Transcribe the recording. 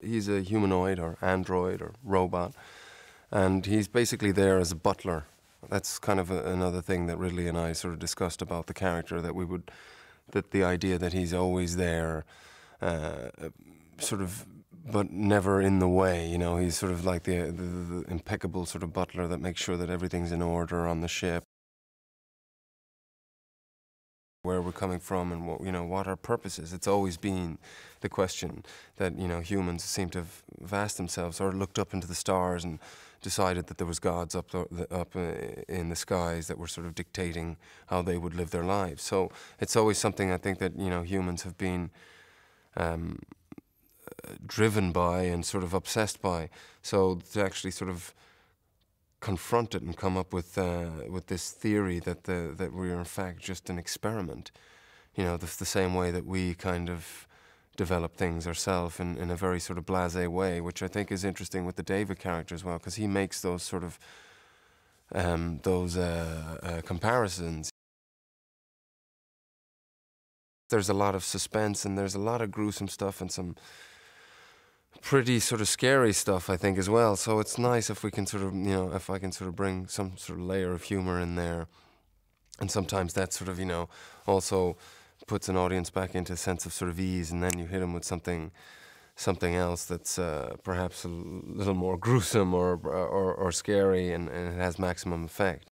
He's a humanoid or android or robot, and he's basically there as a butler. That's kind of another thing that Ridley and I sort of discussed about the character, that the idea that he's always there, uh, sort of, but never in the way. You know, he's sort of like the impeccable sort of butler that makes sure that everything's in order on the ship, where we're coming from, and what our purpose is. It's always been the question that humans seem to have asked themselves, or looked up into the stars and decided that there was gods up in the skies that were sort of dictating how they would live their lives. So it's always something I think that humans have been um, driven by and sort of obsessed by. So to actually sort of confront it and come up with this theory that we're in fact just an experiment. The same way that we kind of develop things ourselves in a very sort of blasé way, which I think is interesting with the David character as well, because he makes those sort of comparisons. There's a lot of suspense and there's a lot of gruesome stuff and some pretty sort of scary stuff, I think, as well. So it's nice if we can sort of, if I can sort of bring some sort of layer of humor in there. And sometimes that sort of, also puts an audience back into a sense of sort of ease, and then you hit them with something else that's perhaps a little more gruesome or scary, and it has maximum effect.